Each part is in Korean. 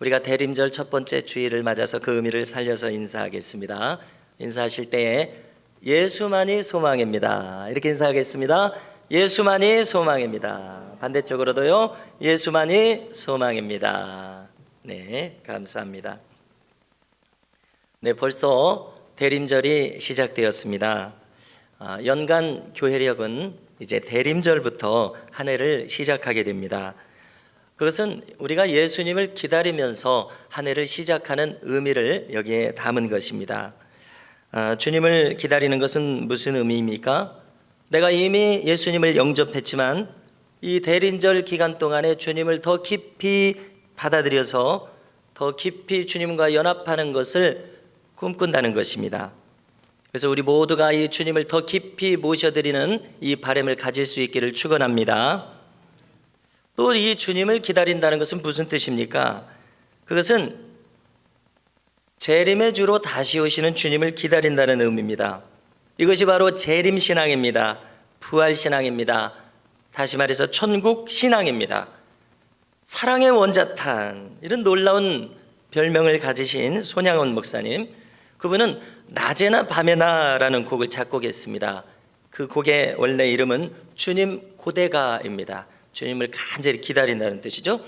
우리가 대림절 첫 번째 주일을 맞아서 그 의미를 살려서 인사하겠습니다. 인사하실 때에 예수만이 소망입니다. 이렇게 인사하겠습니다. 예수만이 소망입니다. 반대쪽으로도요. 예수만이 소망입니다. 네, 감사합니다. 네, 벌써 대림절이 시작되었습니다. 연간 교회력은 이제 대림절부터 한 해를 시작하게 됩니다. 그것은 우리가 예수님을 기다리면서 한 해를 시작하는 의미를 여기에 담은 것입니다. 주님을 기다리는 것은 무슨 의미입니까? 내가 이미 예수님을 영접했지만 이 대림절 기간 동안에 주님을 더 깊이 받아들여서 더 깊이 주님과 연합하는 것을 꿈꾼다는 것입니다. 그래서 우리 모두가 이 주님을 더 깊이 모셔드리는 이 바람을 가질 수 있기를 축원합니다. 또 이 주님을 기다린다는 것은 무슨 뜻입니까? 그것은 재림의 주로 다시 오시는 주님을 기다린다는 의미입니다. 이것이 바로 재림신앙입니다. 부활신앙입니다. 다시 말해서 천국신앙입니다. 사랑의 원자탄, 이런 놀라운 별명을 가지신 손양원 목사님, 그분은 낮에나 밤에나라는 곡을 작곡했습니다. 그 곡의 원래 이름은 주님 고대가입니다. 주님을 간절히 기다린다는 뜻이죠.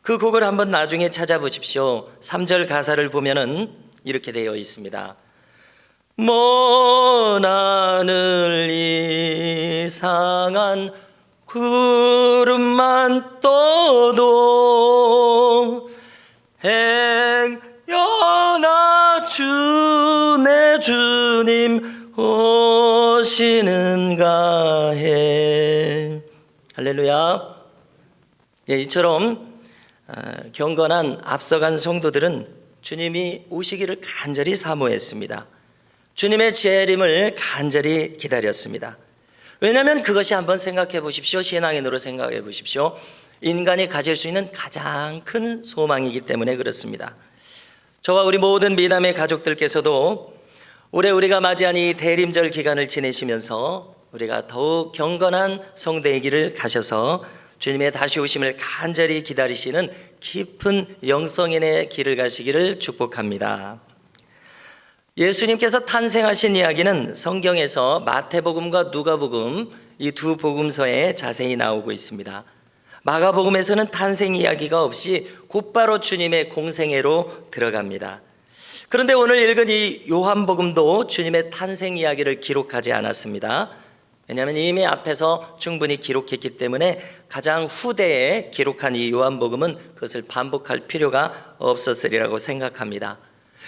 그 곡을 한번 나중에 찾아보십시오. 3절 가사를 보면은 이렇게 되어 있습니다. 먼 하늘 이상한 구름만 떠도 행여나 주 내 주님 오시는가 해. 할렐루야. 예, 이처럼 경건한 앞서간 성도들은 주님이 오시기를 간절히 사모했습니다. 주님의 재림을 간절히 기다렸습니다. 왜냐하면 그것이 한번 생각해 보십시오. 신앙인으로 생각해 보십시오. 인간이 가질 수 있는 가장 큰 소망이기 때문에 그렇습니다. 저와 우리 모든 미담의 가족들께서도 올해 우리가 맞이한 이 대림절 기간을 지내시면서 우리가 더욱 경건한 성도의 길을 가셔서 주님의 다시 오심을 간절히 기다리시는 깊은 영성인의 길을 가시기를 축복합니다. 예수님께서 탄생하신 이야기는 성경에서 마태복음과 누가복음 이 두 복음서에 자세히 나오고 있습니다. 마가복음에서는 탄생 이야기가 없이 곧바로 주님의 공생애로 들어갑니다. 그런데 오늘 읽은 이 요한복음도 주님의 탄생 이야기를 기록하지 않았습니다. 왜냐하면 이미 앞에서 충분히 기록했기 때문에 가장 후대에 기록한 이 요한복음은 그것을 반복할 필요가 없었으리라고 생각합니다.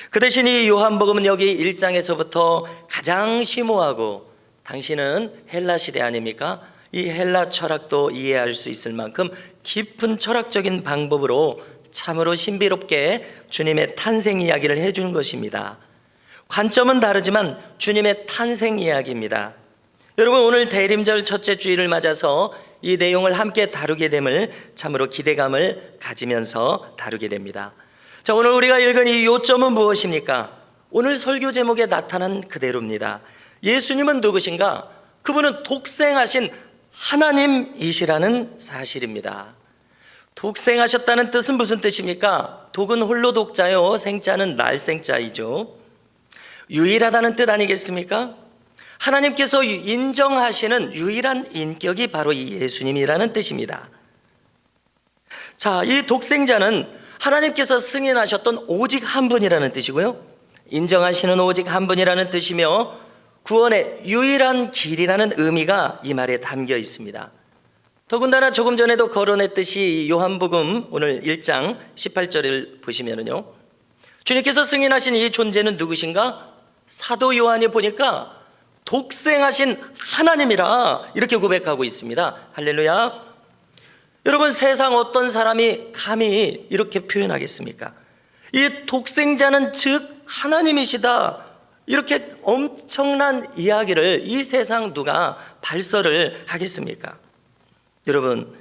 그 대신 이 요한복음은 여기 1장에서부터 가장 심오하고, 당신은 헬라 시대 아닙니까? 이 헬라 철학도 이해할 수 있을 만큼 깊은 철학적인 방법으로 참으로 신비롭게 주님의 탄생 이야기를 해준 것입니다. 관점은 다르지만 주님의 탄생 이야기입니다. 여러분, 오늘 대림절 첫째 주일을 맞아서 이 내용을 함께 다루게 됨을 참으로 기대감을 가지면서 다루게 됩니다. 자, 오늘 우리가 읽은 이 요점은 무엇입니까? 오늘 설교 제목에 나타난 그대로입니다. 예수님은 누구신가? 그분은 독생하신 하나님이시라는 사실입니다. 독생하셨다는 뜻은 무슨 뜻입니까? 독은 홀로 독자요, 생자는 날생자이죠. 유일하다는 뜻 아니겠습니까? 하나님께서 인정하시는 유일한 인격이 바로 이 예수님이라는 뜻입니다. 자, 이 독생자는 하나님께서 승인하셨던 오직 한 분이라는 뜻이고요, 인정하시는 오직 한 분이라는 뜻이며 구원의 유일한 길이라는 의미가 이 말에 담겨 있습니다. 더군다나 조금 전에도 거론했듯이 요한복음 오늘 1장 18절을 보시면은요, 주님께서 승인하신 이 존재는 누구신가? 사도 요한이 보니까 독생하신 하나님이라 이렇게 고백하고 있습니다. 할렐루야. 여러분, 세상 어떤 사람이 감히 이렇게 표현하겠습니까? 이 독생자는 즉 하나님이시다, 이렇게 엄청난 이야기를 이 세상 누가 발설을 하겠습니까? 여러분,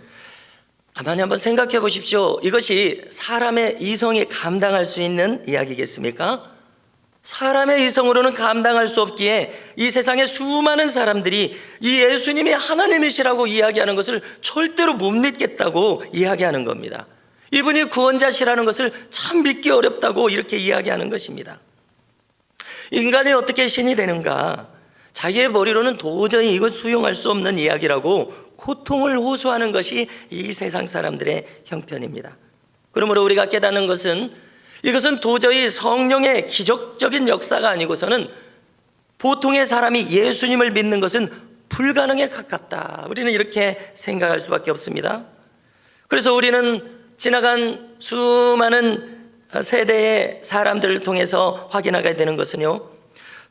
가만히 한번 생각해 보십시오. 이것이 사람의 이성이 감당할 수 있는 이야기겠습니까? 사람의 이성으로는 감당할 수 없기에 이 세상의 수많은 사람들이 이 예수님이 하나님이시라고 이야기하는 것을 절대로 못 믿겠다고 이야기하는 겁니다. 이분이 구원자시라는 것을 참 믿기 어렵다고 이렇게 이야기하는 것입니다. 인간이 어떻게 신이 되는가? 자기의 머리로는 도저히 이걸 수용할 수 없는 이야기라고 고통을 호소하는 것이 이 세상 사람들의 형편입니다. 그러므로 우리가 깨닫는 것은 이것은 도저히 성령의 기적적인 역사가 아니고서는 보통의 사람이 예수님을 믿는 것은 불가능에 가깝다. 우리는 이렇게 생각할 수밖에 없습니다. 그래서 우리는 지나간 수많은 세대의 사람들을 통해서 확인하게 되는 것은요,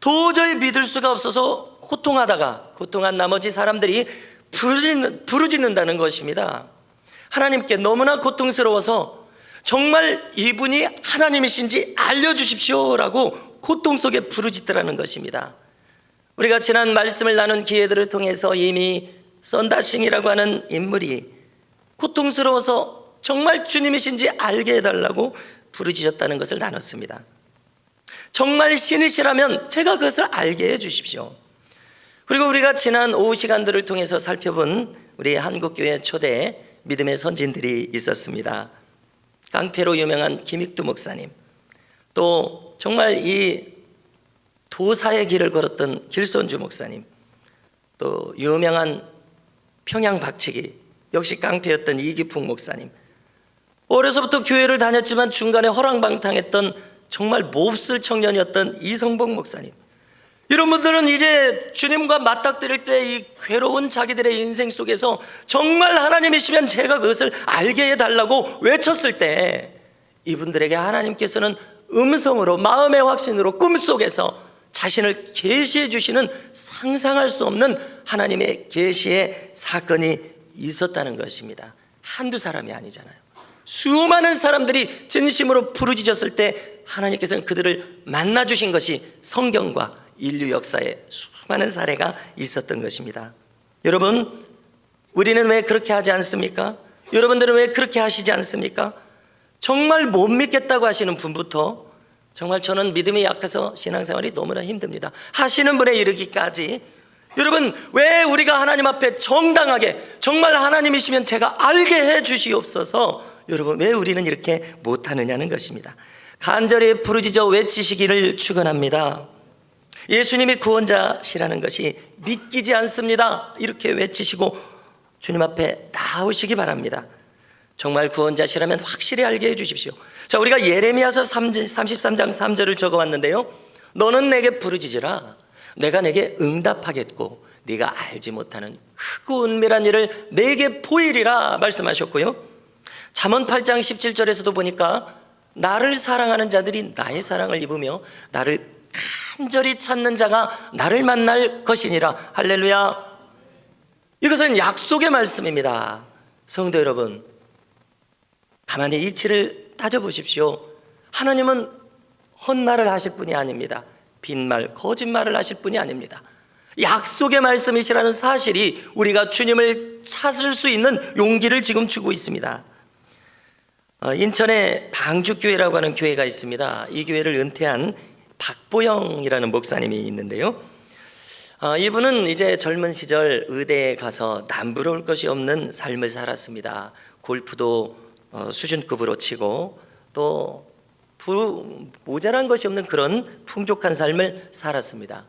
도저히 믿을 수가 없어서 고통한 나머지 사람들이 부르짖는다는 것입니다. 하나님께 너무나 고통스러워서 정말 이분이 하나님이신지 알려주십시오라고 고통 속에 부르짖더라는 것입니다. 우리가 지난 말씀을 나눈 기회들을 통해서 이미 썬다싱이라고 하는 인물이 고통스러워서 정말 주님이신지 알게 해달라고 부르짖었다는 것을 나눴습니다. 정말 신이시라면 제가 그것을 알게 해주십시오. 그리고 우리가 지난 오후 시간들을 통해서 살펴본 우리 한국교회 초대 믿음의 선진들이 있었습니다. 깡패로 유명한 김익두 목사님, 또 정말 이 도사의 길을 걸었던 길손주 목사님, 또 유명한 평양 박치기 역시 깡패였던 이기풍 목사님, 어려서부터 교회를 다녔지만 중간에 허랑방탕했던 정말 몹쓸 청년이었던 이성복 목사님, 이런 분들은 이제 주님과 맞닥뜨릴 때 이 괴로운 자기들의 인생 속에서 정말 하나님이시면 제가 그것을 알게 해달라고 외쳤을 때 이분들에게 하나님께서는 음성으로, 마음의 확신으로, 꿈속에서 자신을 계시해 주시는 상상할 수 없는 하나님의 계시의 사건이 있었다는 것입니다. 한두 사람이 아니잖아요. 수많은 사람들이 진심으로 부르짖었을 때 하나님께서는 그들을 만나 주신 것이 성경과 인류 역사에 수많은 사례가 있었던 것입니다. 여러분, 우리는 왜 그렇게 하지 않습니까? 여러분들은 왜 그렇게 하시지 않습니까? 정말 못 믿겠다고 하시는 분부터 정말 저는 믿음이 약해서 신앙생활이 너무나 힘듭니다 하시는 분에 이르기까지, 여러분, 왜 우리가 하나님 앞에 정당하게 정말 하나님이시면 제가 알게 해 주시옵소서, 여러분, 왜 우리는 이렇게 못하느냐는 것입니다. 간절히 부르짖어 외치시기를 축원합니다. 예수님이 구원자시라는 것이 믿기지 않습니다, 이렇게 외치시고 주님 앞에 나오시기 바랍니다. 정말 구원자시라면 확실히 알게 해주십시오. 자, 우리가 예레미야서 33장 3절을 적어왔는데요, 너는 내게 부르짖으라, 내가 내게 응답하겠고 네가 알지 못하는 크고 은밀한 일을 내게 보이리라 말씀하셨고요, 잠언 8장 17절에서도 보니까 나를 사랑하는 자들이 나의 사랑을 입으며 나를 간절히 찾는 자가 나를 만날 것이니라. 할렐루야. 이것은 약속의 말씀입니다. 성도 여러분, 가만히 이치를 따져보십시오. 하나님은 헛말을 하실 분이 아닙니다. 빈말, 거짓말을 하실 분이 아닙니다. 약속의 말씀이시라는 사실이 우리가 주님을 찾을 수 있는 용기를 지금 주고 있습니다. 인천에 방주교회라고 하는 교회가 있습니다. 이 교회를 은퇴한 박보영이라는 목사님이 있는데요, 이분은 이제 젊은 시절 의대에 가서 남부러울 것이 없는 삶을 살았습니다. 골프도 수준급으로 치고 또 모자란 것이 없는 그런 풍족한 삶을 살았습니다.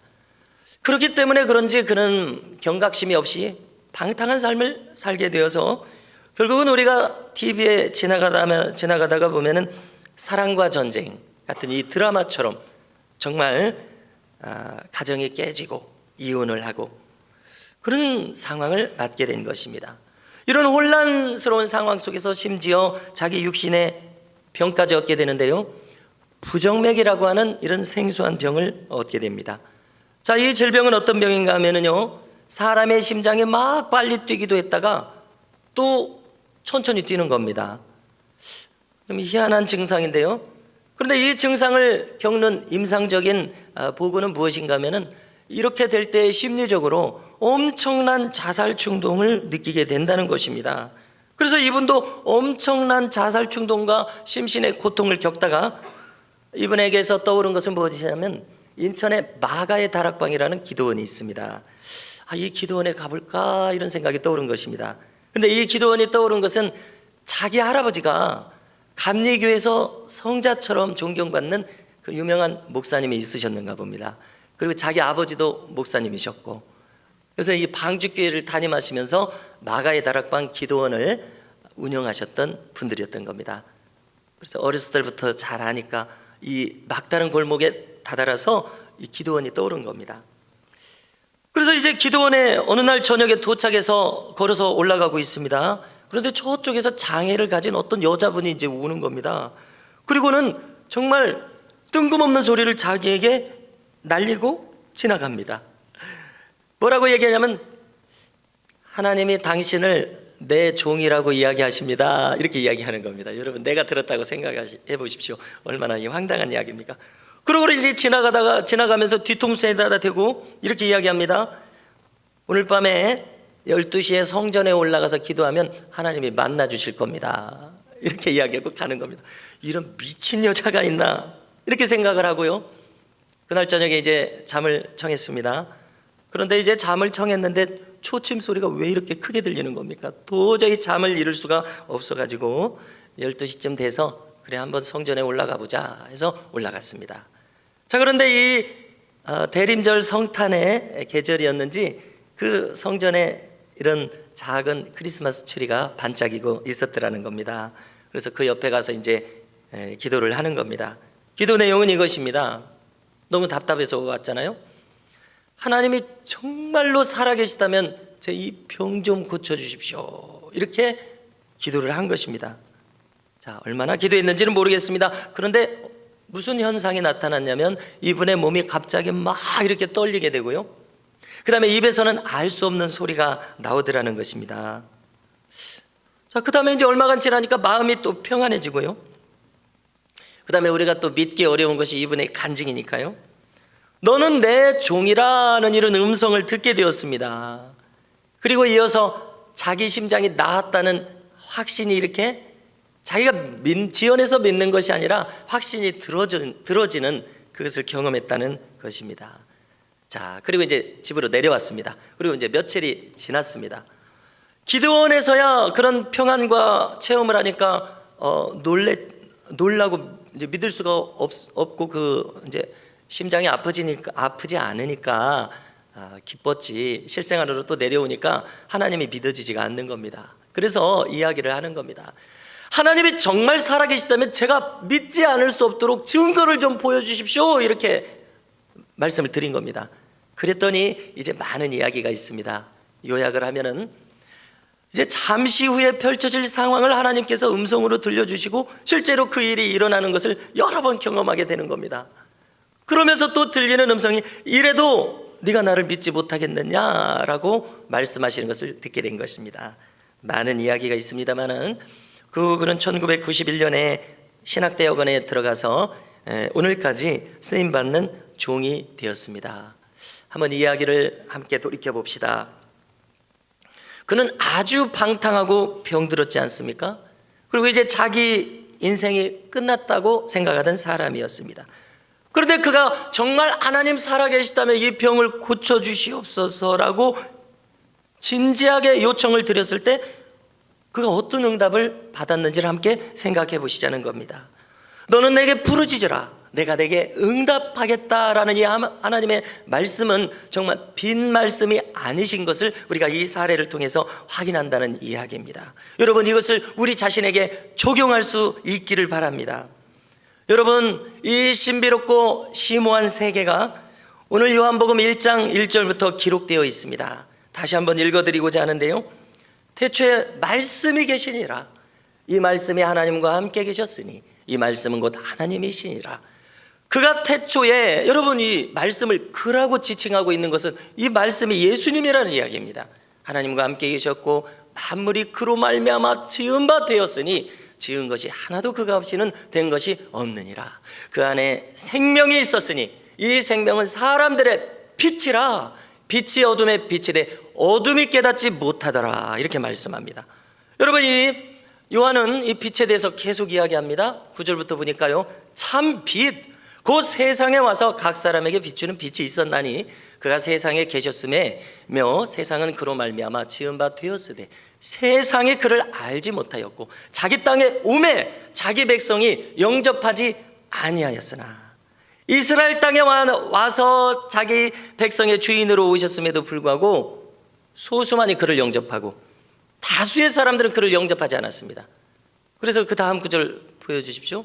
그렇기 때문에 그런지 그는 경각심이 없이 방탕한 삶을 살게 되어서 결국은 우리가 TV에 지나가다가 보면은 사랑과 전쟁 같은 이 드라마처럼 정말 가정이 깨지고 이혼을 하고 그런 상황을 맞게 된 것입니다. 이런 혼란스러운 상황 속에서 심지어 자기 육신의 병까지 얻게 되는데요, 부정맥이라고 하는 이런 생소한 병을 얻게 됩니다. 자, 이 질병은 어떤 병인가 하면은요, 사람의 심장이 막 빨리 뛰기도 했다가 또 천천히 뛰는 겁니다. 좀 희한한 증상인데요, 그런데 이 증상을 겪는 임상적인 보고는 무엇인가 하면은 이렇게 될 때 심리적으로 엄청난 자살 충동을 느끼게 된다는 것입니다. 그래서 이분도 엄청난 자살 충동과 심신의 고통을 겪다가 이분에게서 떠오른 것은 무엇이냐면 인천에 마가의 다락방이라는 기도원이 있습니다. 이 기도원에 가볼까 이런 생각이 떠오른 것입니다. 그런데 이 기도원이 떠오른 것은 자기 할아버지가 감리교에서 성자처럼 존경받는 그 유명한 목사님이 있으셨는가 봅니다. 그리고 자기 아버지도 목사님이셨고, 그래서 이 방주교회를 담임하시면서 마가의 다락방 기도원을 운영하셨던 분들이었던 겁니다. 그래서 어렸을 때부터 잘 아니까 이 막다른 골목에 다다라서 이 기도원이 떠오른 겁니다. 그래서 이제 기도원에 어느 날 저녁에 도착해서 걸어서 올라가고 있습니다. 그런데 저쪽에서 장애를 가진 어떤 여자분이 이제 우는 겁니다. 그리고는 정말 뜬금없는 소리를 자기에게 날리고 지나갑니다. 뭐라고 얘기하냐면, 하나님이 당신을 내 종이라고 이야기하십니다, 이렇게 이야기하는 겁니다. 여러분, 내가 들었다고 생각해 보십시오. 얼마나 이 황당한 이야기입니까? 그러고 이제 지나가면서 뒤통수에다 대고 이렇게 이야기합니다. 오늘 밤에 12시에 성전에 올라가서 기도하면 하나님이 만나 주실 겁니다, 이렇게 이야기하고 가는 겁니다. 이런 미친 여자가 있나, 이렇게 생각을 하고요, 그날 저녁에 이제 잠을 청했습니다. 그런데 이제 잠을 청했는데 초침 소리가 왜 이렇게 크게 들리는 겁니까? 도저히 잠을 이룰 수가 없어가지고 12시쯤 돼서 그래 한번 성전에 올라가 보자 해서 올라갔습니다. 자, 그런데 이 대림절 성탄의 계절이었는지 그 성전에 이런 작은 크리스마스 트리가 반짝이고 있었더라는 겁니다. 그래서 그 옆에 가서 이제 기도를 하는 겁니다. 기도 내용은 이것입니다. 너무 답답해서 왔잖아요. 하나님이 정말로 살아계시다면 제 이 병 좀 고쳐주십시오, 이렇게 기도를 한 것입니다. 자, 얼마나 기도했는지는 모르겠습니다. 그런데 무슨 현상이 나타났냐면 이분의 몸이 갑자기 막 이렇게 떨리게 되고요, 그 다음에 입에서는 알 수 없는 소리가 나오더라는 것입니다. 자, 그 다음에 이제 얼마간 지나니까 마음이 또 평안해지고요, 그 다음에 우리가 또 믿기 어려운 것이 이분의 간증이니까요, 너는 내 종이라는 이런 음성을 듣게 되었습니다. 그리고 이어서 자기 심장이 나았다는 확신이, 이렇게 자기가 지어내서 믿는 것이 아니라 확신이 들어지는 그것을 경험했다는 것입니다. 자, 그리고 이제 집으로 내려왔습니다. 그리고 이제 며칠이 지났습니다. 기도원에서야 그런 평안과 체험을 하니까 놀라고 이제 믿을 수가 없고 그 이제 심장이 아프지 않으니까 기뻤지, 실생활으로 또 내려오니까 하나님이 믿어지지가 않는 겁니다. 그래서 이야기를 하는 겁니다. 하나님이 정말 살아계시다면 제가 믿지 않을 수 없도록 증거를 좀 보여주십시오, 이렇게 말씀을 드린 겁니다. 그랬더니 이제 많은 이야기가 있습니다. 요약을 하면은 이제 잠시 후에 펼쳐질 상황을 하나님께서 음성으로 들려주시고 실제로 그 일이 일어나는 것을 여러 번 경험하게 되는 겁니다. 그러면서 또 들리는 음성이 이래도 네가 나를 믿지 못하겠느냐라고 말씀하시는 것을 듣게 된 것입니다. 많은 이야기가 있습니다만은 그는 1991년에 신학대학원에 들어가서 오늘까지 쓰임받는 종이 되었습니다. 한번 이야기를 함께 돌이켜 봅시다. 그는 아주 방탕하고 병들었지 않습니까? 그리고 이제 자기 인생이 끝났다고 생각하던 사람이었습니다. 그런데 그가 정말 하나님 살아계시다면 이 병을 고쳐주시옵소서라고 진지하게 요청을 드렸을 때 그가 어떤 응답을 받았는지를 함께 생각해 보시자는 겁니다. 너는 내게 부르짖으라, 내가 내게 응답하겠다라는 이 하나님의 말씀은 정말 빈 말씀이 아니신 것을 우리가 이 사례를 통해서 확인한다는 이야기입니다. 여러분, 이것을 우리 자신에게 적용할 수 있기를 바랍니다. 여러분, 이 신비롭고 심오한 세계가 오늘 요한복음 1장 1절부터 기록되어 있습니다. 다시 한번 읽어드리고자 하는데요, 태초에 말씀이 계시니라, 이 말씀이 하나님과 함께 계셨으니 이 말씀은 곧 하나님이시니라. 그가 태초에, 여러분, 이 말씀을 그라고 지칭하고 있는 것은 이 말씀이 예수님이라는 이야기입니다. 하나님과 함께 계셨고 만물이 그로 말미암아 지은 바 되었으니 지은 것이 하나도 그가 없이는 된 것이 없느니라. 그 안에 생명이 있었으니 이 생명은 사람들의 빛이라. 빛이 어둠에 빛이 돼 어둠이 깨닫지 못하더라, 이렇게 말씀합니다. 여러분, 이 요한은 이 빛에 대해서 계속 이야기합니다. 9절부터 보니까요, 참 빛, 곧 세상에 와서 각 사람에게 비추는 빛이 있었나니 그가 세상에 계셨음에며 세상은 그로 말미암아 지은 바 되었으되 세상이 그를 알지 못하였고 자기 땅에 오매 자기 백성이 영접하지 아니하였으나 이스라엘 땅에 와서 자기 백성의 주인으로 오셨음에도 불구하고 소수만이 그를 영접하고 다수의 사람들은 그를 영접하지 않았습니다. 그래서 그 다음 구절 보여주십시오.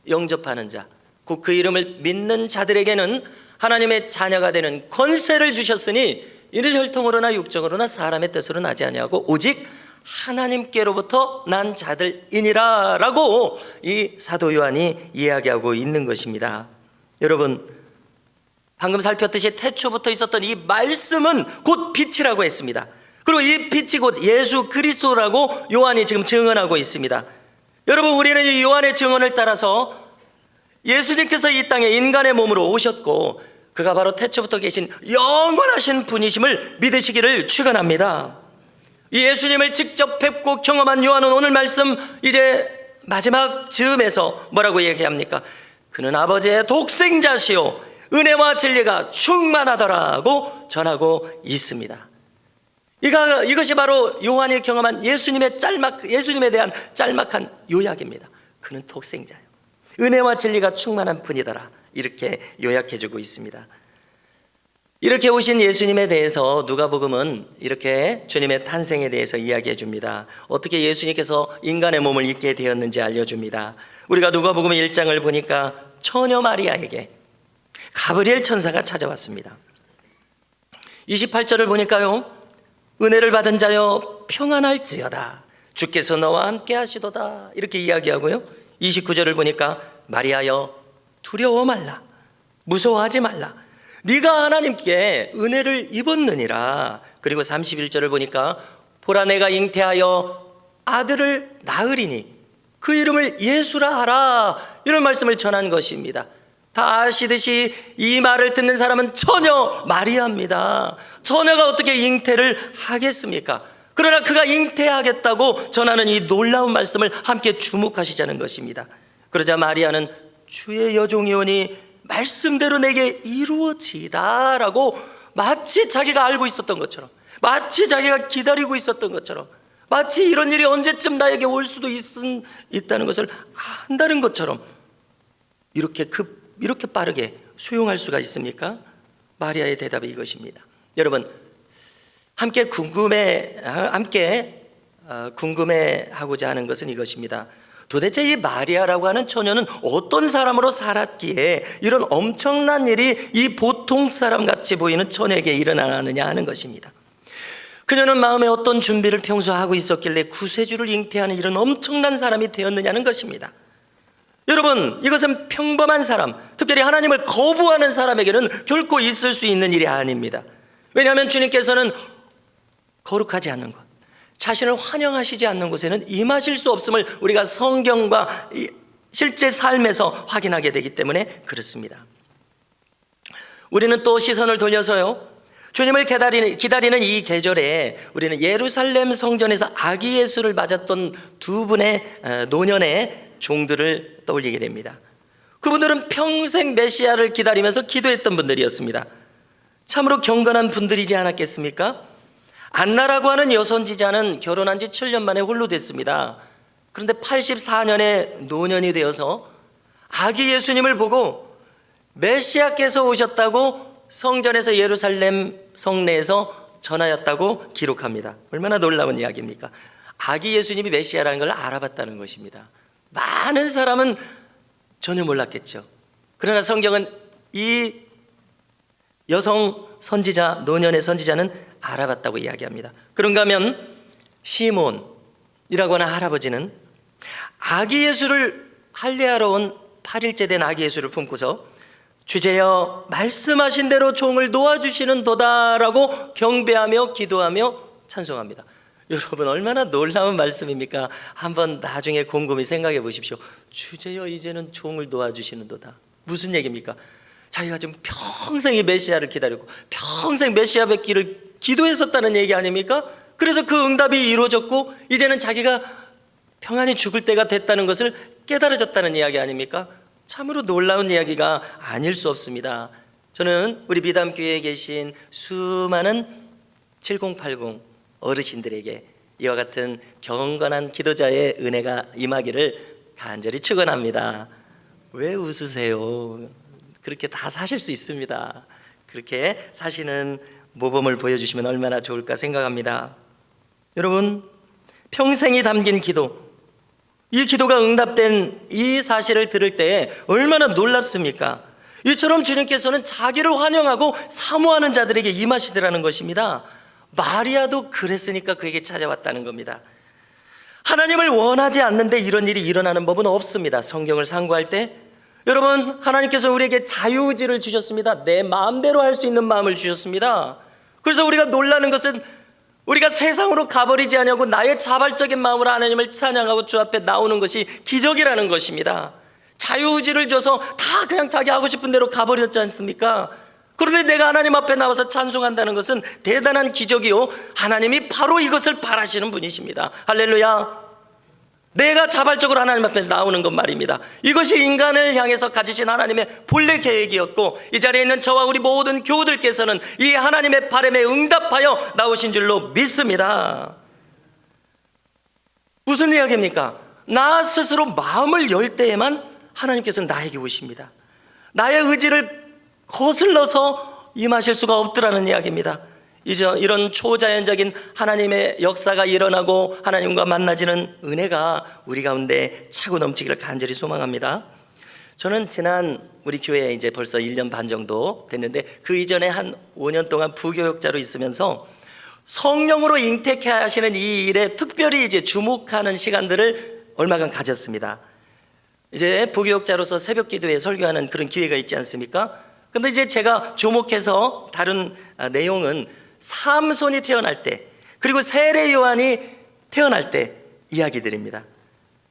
영접하는 자, 곧 그 이름을 믿는 자들에게는 하나님의 자녀가 되는 권세를 주셨으니 이는 혈통으로나 육정으로나 사람의 뜻으로 나지 아니하고 오직 하나님께로부터 난 자들이니라 라고 이 사도 요한이 이야기하고 있는 것입니다. 여러분, 방금 살폈듯이 태초부터 있었던 이 말씀은 곧 빛이라고 했습니다. 그리고 이 빛이 곧 예수 그리스도라고 요한이 지금 증언하고 있습니다. 여러분, 우리는 이 요한의 증언을 따라서 예수님께서 이 땅에 인간의 몸으로 오셨고 그가 바로 태초부터 계신 영원하신 분이심을 믿으시기를 축원합니다. 이 예수님을 직접 뵙고 경험한 요한은 오늘 말씀 이제 마지막 즈음에서 뭐라고 얘기합니까? 그는 아버지의 독생자시요 은혜와 진리가 충만하더라고 전하고 있습니다. 이것이 바로 요한이 경험한 예수님에 대한 짤막한 요약입니다. 그는 독생자요 은혜와 진리가 충만한 분이더라, 이렇게 요약해주고 있습니다. 이렇게 오신 예수님에 대해서 누가복음은 이렇게 주님의 탄생에 대해서 이야기해 줍니다. 어떻게 예수님께서 인간의 몸을 입게 되었는지 알려줍니다. 우리가 누가복음 1장을 보니까 처녀 마리아에게 가브리엘 천사가 찾아왔습니다. 28절을 보니까요, 은혜를 받은 자여 평안할지어다 주께서 너와 함께 하시도다, 이렇게 이야기하고요. 29절을 보니까 마리아여 두려워 말라, 무서워하지 말라, 네가 하나님께 은혜를 입었느니라. 그리고 31절을 보니까 보라 내가 잉태하여 아들을 낳으리니 그 이름을 예수라 하라, 이런 말씀을 전한 것입니다. 다 아시듯이 이 말을 듣는 사람은 처녀 마리아입니다. 처녀가 어떻게 잉태를 하겠습니까? 그러나 그가 잉태하겠다고 전하는 이 놀라운 말씀을 함께 주목하시자는 것입니다. 그러자 마리아는 주의 여종이오니 말씀대로 내게 이루어지다 라고 마치 자기가 알고 있었던 것처럼, 마치 자기가 기다리고 있었던 것처럼, 마치 이런 일이 언제쯤 나에게 올 수도 있다는 것을 안다는 것처럼 이렇게 빠르게 수용할 수가 있습니까? 마리아의 대답이 이것입니다. 여러분, 함께 궁금해하고자 하는 것은 이것입니다. 도대체 이 마리아라고 하는 처녀는 어떤 사람으로 살았기에 이런 엄청난 일이 이 보통 사람같이 보이는 처녀에게 일어나느냐 하는 것입니다. 그녀는 마음에 어떤 준비를 평소 하고 있었길래 구세주를 잉태하는 이런 엄청난 사람이 되었느냐는 것입니다. 여러분, 이것은 평범한 사람, 특별히 하나님을 거부하는 사람에게는 결코 있을 수 있는 일이 아닙니다. 왜냐하면 주님께서는 거룩하지 않는 것, 자신을 환영하시지 않는 곳에는 임하실 수 없음을 우리가 성경과 실제 삶에서 확인하게 되기 때문에 그렇습니다. 우리는 또 시선을 돌려서요, 주님을 기다리는 이 계절에 우리는 예루살렘 성전에서 아기 예수를 맞았던 두 분의 노년의 종들을 떠올리게 됩니다. 그분들은 평생 메시아를 기다리면서 기도했던 분들이었습니다. 참으로 경건한 분들이지 않았겠습니까? 안나라고 하는 여선지자는 결혼한 지 7년 만에 홀로 됐습니다. 그런데 84년에 노년이 되어서 아기 예수님을 보고 메시아께서 오셨다고 성전에서 예루살렘 성내에서 전하였다고 기록합니다. 얼마나 놀라운 이야기입니까? 아기 예수님이 메시아라는 걸 알아봤다는 것입니다. 많은 사람은 전혀 몰랐겠죠. 그러나 성경은 이 여성 선지자, 노년의 선지자는 알아봤다고 이야기합니다. 그런가 하면 시몬이라고 하는 할아버지는 아기 예수를 할례하러 온 8일째 된 아기 예수를 품고서 주제여 말씀하신 대로 종을 놓아주시는 도다라고 경배하며 기도하며 찬송합니다. 여러분, 얼마나 놀라운 말씀입니까? 한번 나중에 곰곰이 생각해 보십시오. 주제여 이제는 종을 놓아주시는 도다, 무슨 얘기입니까? 자기가 지금 평생 이 메시아를 기다렸고 평생 메시아 뵙기를 기도했었다는 얘기 아닙니까? 그래서 그 응답이 이루어졌고 이제는 자기가 평안히 죽을 때가 됐다는 것을 깨달아졌다는 이야기 아닙니까? 참으로 놀라운 이야기가 아닐 수 없습니다. 저는 우리 미담교회에 계신 수많은 7080 어르신들에게 이와 같은 경건한 기도자의 은혜가 임하기를 간절히 축원합니다. 왜 웃으세요? 그렇게 다 사실 수 있습니다. 그렇게 사시는 모범을 보여주시면 얼마나 좋을까 생각합니다. 여러분, 평생이 담긴 기도, 이 기도가 응답된 이 사실을 들을 때 얼마나 놀랍습니까? 이처럼 주님께서는 자기를 환영하고 사모하는 자들에게 임하시더라는 것입니다. 마리아도 그랬으니까 그에게 찾아왔다는 겁니다. 하나님을 원하지 않는데 이런 일이 일어나는 법은 없습니다. 성경을 상고할 때 여러분, 하나님께서 우리에게 자유의지를 주셨습니다. 내 마음대로 할 수 있는 마음을 주셨습니다. 그래서 우리가 놀라는 것은 우리가 세상으로 가버리지 않냐고 나의 자발적인 마음으로 하나님을 찬양하고 주 앞에 나오는 것이 기적이라는 것입니다. 자유의지를 줘서 다 그냥 자기 하고 싶은 대로 가버렸지 않습니까? 그런데 내가 하나님 앞에 나와서 찬송한다는 것은 대단한 기적이요, 하나님이 바로 이것을 바라시는 분이십니다. 할렐루야. 내가 자발적으로 하나님 앞에 나오는 것 말입니다. 이것이 인간을 향해서 가지신 하나님의 본래 계획이었고, 이 자리에 있는 저와 우리 모든 교우들께서는 이 하나님의 바람에 응답하여 나오신 줄로 믿습니다. 무슨 이야기입니까? 나 스스로 마음을 열 때에만 하나님께서는 나에게 오십니다. 나의 의지를 거슬러서 임하실 수가 없더라는 이야기입니다. 이제 이런 초자연적인 하나님의 역사가 일어나고 하나님과 만나지는 은혜가 우리 가운데 차고 넘치기를 간절히 소망합니다. 저는 지난 우리 교회에 이제 벌써 1년 반 정도 됐는데, 그 이전에 한 5년 동안 부교육자로 있으면서 성령으로 잉태케 하시는 이 일에 특별히 이제 주목하는 시간들을 얼마간 가졌습니다. 이제 부교육자로서 새벽 기도에 설교하는 그런 기회가 있지 않습니까? 근데 이제 제가 주목해서 다룬 내용은 삼손이 태어날 때, 그리고 세례 요한이 태어날 때 이야기들입니다.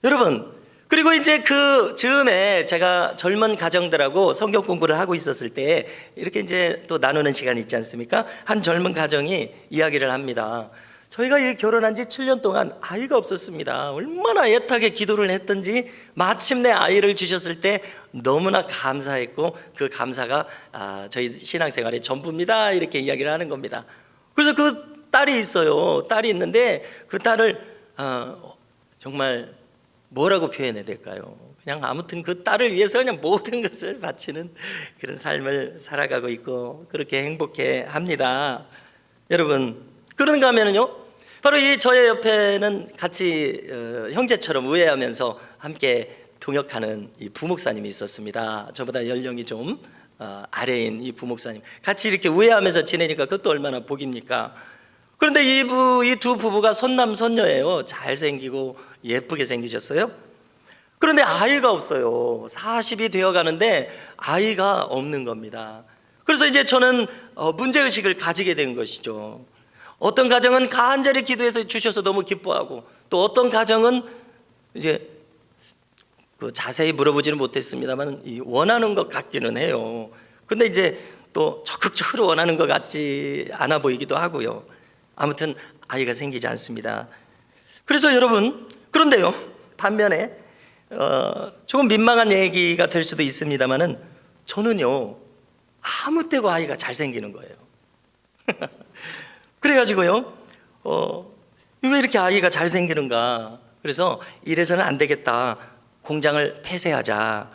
여러분, 그리고 이제 그 즈음에 제가 젊은 가정들하고 성경 공부를 하고 있었을 때 이렇게 이제 또 나누는 시간이 있지 않습니까? 한 젊은 가정이 이야기를 합니다. 저희가 이 결혼한 지 7년 동안 아이가 없었습니다. 얼마나 애타게 기도를 했던지 마침내 아이를 주셨을 때 너무나 감사했고, 그 감사가 저희 신앙생활의 전부입니다, 이렇게 이야기를 하는 겁니다. 그래서 그 딸이 있어요. 딸이 있는데 그 딸을 정말 뭐라고 표현해야 될까요? 그냥 아무튼 그 딸을 위해서 그냥 모든 것을 바치는 그런 삶을 살아가고 있고 그렇게 행복해 합니다. 여러분, 그런가 하면은요, 바로 이 저의 옆에는 같이 형제처럼 우애하면서 함께 동역하는 이 부목사님이 있었습니다. 저보다 연령이 좀 아래인 이 부목사님, 같이 이렇게 우애하면서 지내니까 그것도 얼마나 복입니까? 그런데 이 두 부부가 손남손녀예요. 잘생기고 예쁘게 생기셨어요. 그런데 아이가 없어요. 40이 되어 가는데 아이가 없는 겁니다. 그래서 이제 저는 문제의식을 가지게 된 것이죠. 어떤 가정은 간절히 기도해서 주셔서 너무 기뻐하고, 또 어떤 가정은 이제 자세히 물어보지는 못했습니다만 원하는 것 같기는 해요. 근데 이제 또 적극적으로 원하는 것 같지 않아 보이기도 하고요. 아무튼 아이가 생기지 않습니다. 그래서 여러분, 그런데요, 반면에 조금 민망한 얘기가 될 수도 있습니다만은 저는요, 아무 때고 아이가 잘 생기는 거예요. 그래가지고요, 왜 이렇게 아이가 잘 생기는가? 그래서 이래서는 안 되겠다. 공장을 폐쇄하자.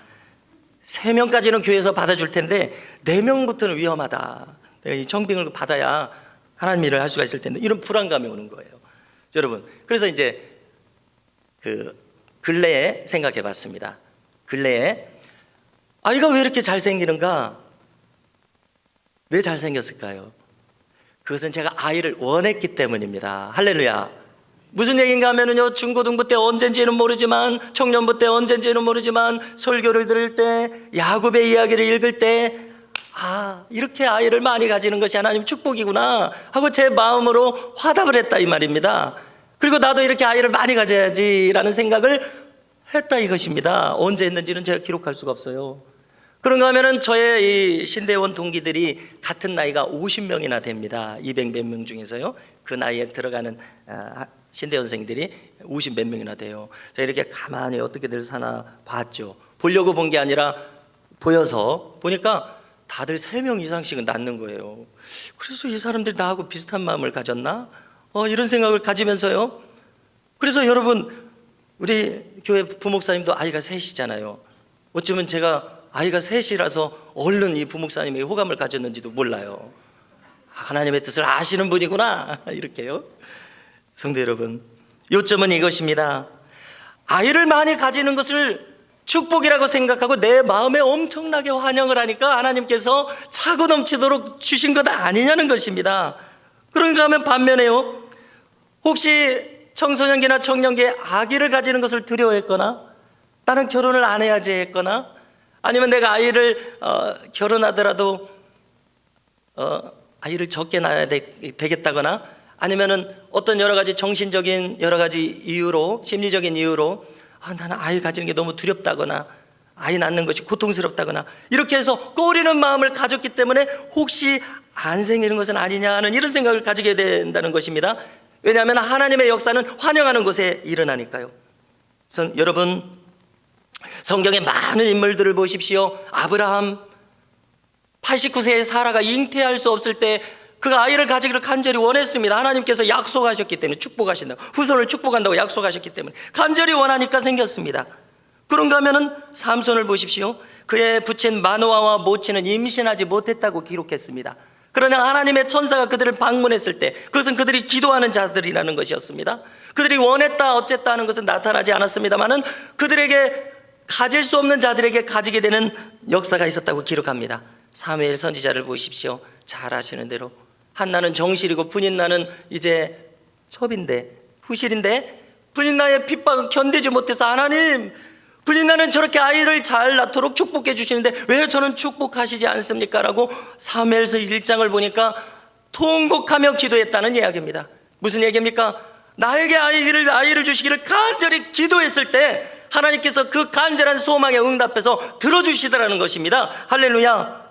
3명까지는 교회에서 받아줄 텐데 4명부터는 위험하다. 내가 이 청빙을 받아야 하나님 일을 할 수가 있을 텐데, 이런 불안감이 오는 거예요. 여러분, 그래서 이제 그 근래에 생각해 봤습니다. 근래에 아이가 왜 이렇게 잘생기는가? 왜 잘생겼을까요? 그것은 제가 아이를 원했기 때문입니다. 할렐루야. 무슨 얘기인가 하면요, 중고등부 때 언젠지는 모르지만, 청년부 때 언젠지는 모르지만, 설교를 들을 때, 야곱의 이야기를 읽을 때, 이렇게 아이를 많이 가지는 것이 하나님 축복이구나 하고 제 마음으로 화답을 했다, 이 말입니다. 그리고 나도 이렇게 아이를 많이 가져야지라는 생각을 했다, 이것입니다. 언제 했는지는 제가 기록할 수가 없어요. 그런가 하면은 저의 이 신대원 동기들이 같은 나이가 50명이나 됩니다. 200 몇 명 중에서요, 그 나이에 들어가는 신대원생들이 50 몇 명이나 돼요. 제가 이렇게 가만히 어떻게들 사나 봤죠. 보려고 본 게 아니라 보여서 보니까 다들 3명 이상씩은 낳는 거예요. 그래서 이 사람들 나하고 비슷한 마음을 가졌나? 이런 생각을 가지면서요. 그래서 여러분, 우리 교회 부목사님도 아이가 셋이잖아요. 어쩌면 제가 아이가 셋이라서 얼른 이 부목사님의 호감을 가졌는지도 몰라요. 하나님의 뜻을 아시는 분이구나, 이렇게요. 성도 여러분, 요점은 이것입니다. 아이를 많이 가지는 것을 축복이라고 생각하고 내 마음에 엄청나게 환영을 하니까 하나님께서 차고 넘치도록 주신 것 아니냐는 것입니다. 그런가 하면 반면에요, 혹시 청소년기나 청년기에 아기를 가지는 것을 두려워했거나 나는 결혼을 안 해야지 했거나 아니면 내가 아이를 결혼하더라도 아이를 적게 낳아야 되겠다거나 아니면은 어떤 여러 가지 정신적인 여러 가지 이유로, 심리적인 이유로 나는 아이 가지는 게 너무 두렵다거나 아이 낳는 것이 고통스럽다거나 이렇게 해서 꺼리는 마음을 가졌기 때문에 혹시 안 생기는 것은 아니냐 하는 이런 생각을 가지게 된다는 것입니다. 왜냐하면 하나님의 역사는 환영하는 곳에 일어나니까요. 여러분, 성경의 많은 인물들을 보십시오. 아브라함, 89세의 사라가 잉태할 수 없을 때 그 아이를 가지기를 간절히 원했습니다. 하나님께서 약속하셨기 때문에, 축복하신다고, 후손을 축복한다고 약속하셨기 때문에 간절히 원하니까 생겼습니다. 그런가 하면은 삼손을 보십시오. 그의 부친 마노아와 모친은 임신하지 못했다고 기록했습니다. 그러나 하나님의 천사가 그들을 방문했을 때 그것은 그들이 기도하는 자들이라는 것이었습니다. 그들이 원했다 어쨌다 하는 것은 나타나지 않았습니다만은 그들에게 가질 수 없는 자들에게 가지게 되는 역사가 있었다고 기록합니다. 사무엘 선지자를 보십시오. 잘 아시는 대로 한나는 정실이고 분인나는 이제 첩인데, 후실인데 분인나의 핍박을 견디지 못해서 하나님, 분인나는 저렇게 아이를 잘 낳도록 축복해 주시는데 왜 저는 축복하시지 않습니까? 라고 사무엘서 1장을 보니까 통곡하며 기도했다는 이야기입니다. 무슨 얘기입니까? 나에게 아이를 주시기를 간절히 기도했을 때 하나님께서 그 간절한 소망에 응답해서 들어주시더라는 것입니다. 할렐루야.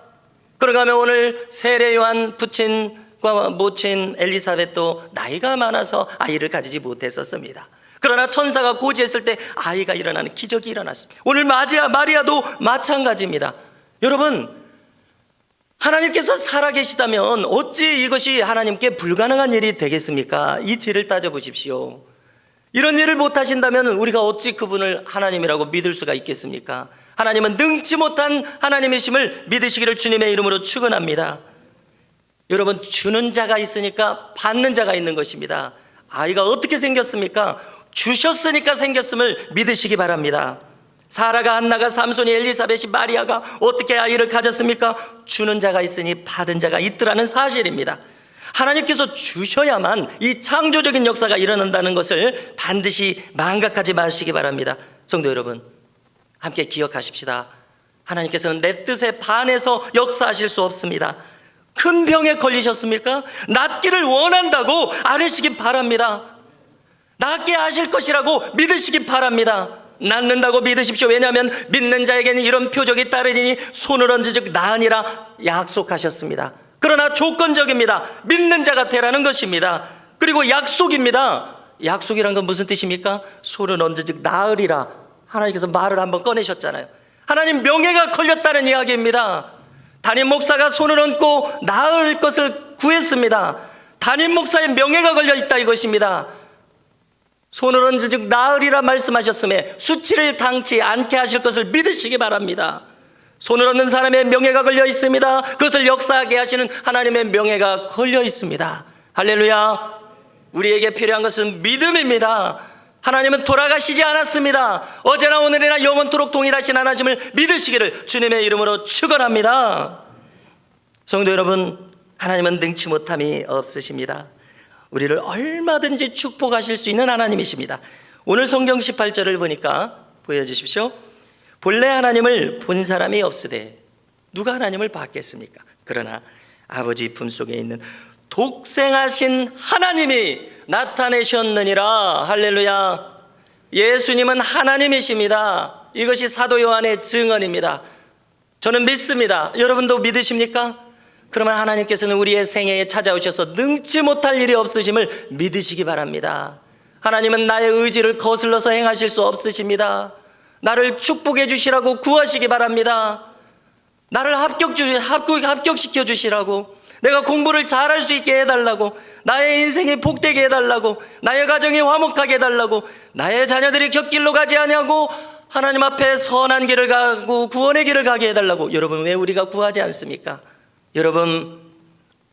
그러가 하면 오늘 세례 요한 부친과 모친 엘리사벳도 나이가 많아서 아이를 가지지 못했었습니다. 그러나 천사가 고지했을 때 아이가 일어나는 기적이 일어났습니다. 오늘 마리아도 마찬가지입니다. 여러분, 하나님께서 살아계시다면 어찌 이것이 하나님께 불가능한 일이 되겠습니까? 이 뒤를 따져보십시오. 이런 일을 못하신다면 우리가 어찌 그분을 하나님이라고 믿을 수가 있겠습니까? 하나님은 능치 못한 하나님이심을 믿으시기를 주님의 이름으로 축원합니다. 여러분, 주는 자가 있으니까 받는 자가 있는 것입니다. 아이가 어떻게 생겼습니까? 주셨으니까 생겼음을 믿으시기 바랍니다. 사라가, 한나가, 삼손이, 엘리사벳이, 마리아가 어떻게 아이를 가졌습니까? 주는 자가 있으니 받은 자가 있더라는 사실입니다. 하나님께서 주셔야만 이 창조적인 역사가 일어난다는 것을 반드시 망각하지 마시기 바랍니다. 성도 여러분, 함께 기억하십시다. 하나님께서는 내 뜻에 반해서 역사하실 수 없습니다. 큰 병에 걸리셨습니까? 낫기를 원한다고 아뢰시기 바랍니다. 낫게 하실 것이라고 믿으시기 바랍니다. 낫는다고 믿으십시오. 왜냐하면 믿는 자에게는 이런 표적이 따르니 손을 얹으즉 나으니라 약속하셨습니다. 그러나 조건적입니다. 믿는 자가 되라는 것입니다. 그리고 약속입니다. 약속이란 건 무슨 뜻입니까? 손을 얹으즉 나으리라. 하나님께서 말을 한번 꺼내셨잖아요. 하나님 명예가 걸렸다는 이야기입니다. 담임 목사가 손을 얹고 나을 것을 구했습니다. 담임 목사의 명예가 걸려있다 이것입니다. 손을 얹으즉 나으리라 말씀하셨음에 수치를 당치 않게 하실 것을 믿으시기 바랍니다. 손을 얹는 사람의 명예가 걸려 있습니다. 그것을 역사하게 하시는 하나님의 명예가 걸려 있습니다. 할렐루야. 우리에게 필요한 것은 믿음입니다. 하나님은 돌아가시지 않았습니다. 어제나 오늘이나 영원토록 동일하신 하나님을 믿으시기를 주님의 이름으로 축원합니다. 성도 여러분, 하나님은 능치 못함이 없으십니다. 우리를 얼마든지 축복하실 수 있는 하나님이십니다. 오늘 성경 18절을 보니까 보여주십시오. 본래 하나님을 본 사람이 없으되 누가 하나님을 봤겠습니까? 그러나 아버지 품속에 있는 독생하신 하나님이 나타내셨느니라. 할렐루야. 예수님은 하나님이십니다. 이것이 사도 요한의 증언입니다. 저는 믿습니다. 여러분도 믿으십니까? 그러면 하나님께서는 우리의 생애에 찾아오셔서 능치 못할 일이 없으심을 믿으시기 바랍니다. 하나님은 나의 의지를 거슬러서 행하실 수 없으십니다. 나를 축복해 주시라고 구하시기 바랍니다. 나를 합격시켜 주시라고, 내가 공부를 잘할 수 있게 해달라고, 나의 인생이 복되게 해달라고, 나의 가정이 화목하게 해달라고, 나의 자녀들이 곁길로 가지 아니하고 하나님 앞에 선한 길을 가고 구원의 길을 가게 해달라고. 여러분, 왜 우리가 구하지 않습니까? 여러분,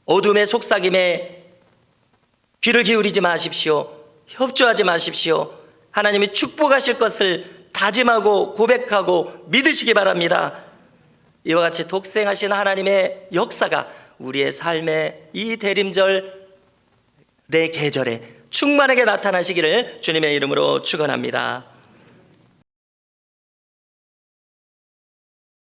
어둠의 속삭임에 귀를 기울이지 마십시오. 협조하지 마십시오. 하나님이 축복하실 것을 다짐하고 고백하고 믿으시기 바랍니다. 이와 같이 독생하신 하나님의 역사가 우리의 삶의 이 대림절의 계절에 충만하게 나타나시기를 주님의 이름으로 축원합니다.